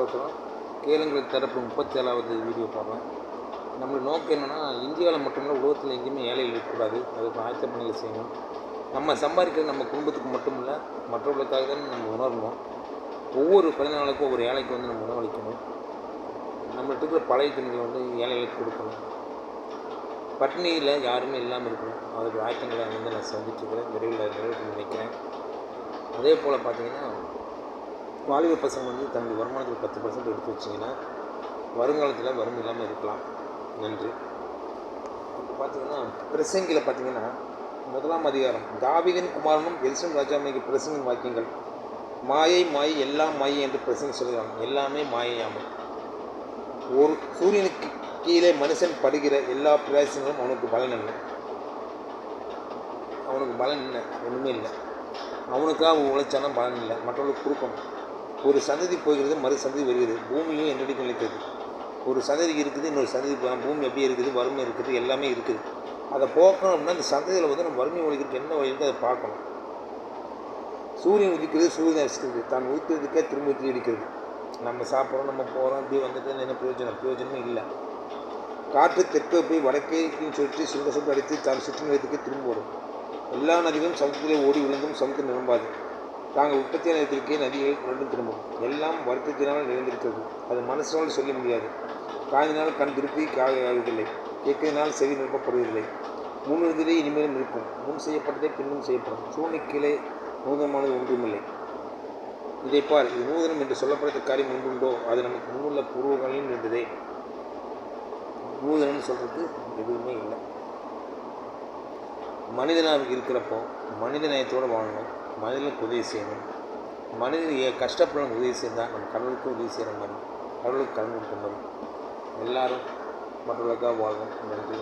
ஸ்தோத்திரம். கேளுங்கள் தரப்பு 37வது வீடியோ பார்ப்பேன். நம்மளோட நோக்கம் என்னென்னா, இந்தியாவில் மட்டுமில்லை, உலகத்தில் எங்கேயுமே ஏழைகள் இருக்கக்கூடாது. அதுக்கு ஆயத்த பணிகள் செய்யணும். நம்ம சம்பாதிக்கிறது நம்ம குடும்பத்துக்கு மட்டும் இல்லை, மற்றவர்களுக்காக தான் நம்ம உணரணும். ஒவ்வொரு பிறந்த நாளுக்கும் ஒவ்வொரு ஏழைக்கு நம்ம உணவளிக்கணும். நம்மள்ட்ட இருக்கிற பழைய துணிகளை ஏழைகளுக்கு கொடுக்கணும். பட்டினியில் யாருமே இல்லாமல் இருக்கணும். அதுக்கு ஆயத்தங்களை நான் செஞ்சிட்ருக்கிறேன். விரைவில் நிறைவேற்ற நினைக்கிறேன். அதே போல் பார்த்திங்கன்னா, வாலிப பசங்க தன்னுடைய வருமானத்தில் 10% எடுத்து வச்சிங்கன்னா வருங்காலத்தில் வறுமை இல்லாமல் இருக்கலாம். நன்றி. இப்போ பார்த்திங்கன்னா, பிரசங்கில் பார்த்திங்கன்னா 1ஆம் அதிகாரம், தாவீதின் குமாரனும் எல்சன் ராஜாமைக்கு பிரசங்கின் வாக்கியங்கள். மாயை மாயை எல்லாம் மாயை என்று பிரசங்க சொல்கிறாங்க. எல்லாமே மாயையாமல். ஒரு சூரியனுக்கு கீழே மனுஷன் படுகிற எல்லா பிரயாசங்களும் அவனுக்கு பலன் இல்லை. அவனுக்கு பலன் இல்லை, ஒன்றுமே இல்லை. அவனுக்காக உழைச்சானா பலன் இல்லை. மற்றவர்களுக்கு கொடுக்கணும். ஒரு சந்ததி போகிறது, மறு சந்ததி வருகிறது. பூமியும் என்னடிக்கு நிலைக்கிறது. ஒரு சந்ததி இருக்குது, இன்னொரு சந்ததி பூமி எப்படி இருக்குது, வறுமை இருக்குது, எல்லாமே இருக்குது. அதை போக்கணும் அப்படின்னா அந்த சந்ததியில் நம்ம வறுமை ஒழிக்கிறதுக்கு என்ன வழி இருக்குது அதை பார்க்கணும். சூரியன் உதிக்கிறது, சூரியன் அடிக்கிறது, தான் உதிக்கிறதுக்கே திரும்ப அடிக்கிறது. நம்ம சாப்பிட்றோம், நம்ம போகிறோம், இப்படி வந்துட்டு என்ன பிரயோஜனமே இல்லை. காற்று தெற்கு போய் வடக்கே சுற்றி சுண்ட அடித்து தான் சுற்றி நிலையத்துக்கு திரும்ப வரும். எல்லா நதிகளும் சமுத்திரத்திலே ஓடி விழுந்தும் சமுத்திரம் நிரம்பாது. தாங்கள் உற்பத்தியான இடத்திற்கே நதிகள் ரெண்டும் திரும்பும். எல்லாம் வருத்தத்தினால் நிறைந்திருக்கிறது. அது மனசினால் சொல்ல முடியாது. காய்ந்தினால் கண் திருப்பி ஆகுவதில்லை. கேட்கிறதினால் செவி நிரப்பப்படுவதில்லை. முன்னிறுதிலே இனிமேலும் இருக்கும். முன் செய்யப்பட்டதே பின்னும் செய்யப்படும். சூழ்நிலைக்கிலே நூதனமானது ஒன்றுமில்லை. இதைப்பார், இது நூதனம் என்று சொல்லப்பட்ட காரியம் ஒன்றுண்டோ அது நமக்கு முன்னுள்ள பூர்வங்களில் இருந்ததே. நூதனம்னு சொல்கிறது எதுவுமே இல்லை. மனிதனாக இருக்கிறப்போ மனித நேயத்தோடு வாழணும். மனிதனுக்கு உதவி செய்யணும். மனிதன் கஷ்டப்படணும் உதவி செய்தால் நம்ம கடவுளுக்கு உதவி செய்கிற மாதிரி, கடவுளுக்கு கடன் கொடுத்த மாதிரி. எல்லோரும் மற்றவர்களுக்காக வாழணும். நன்றி.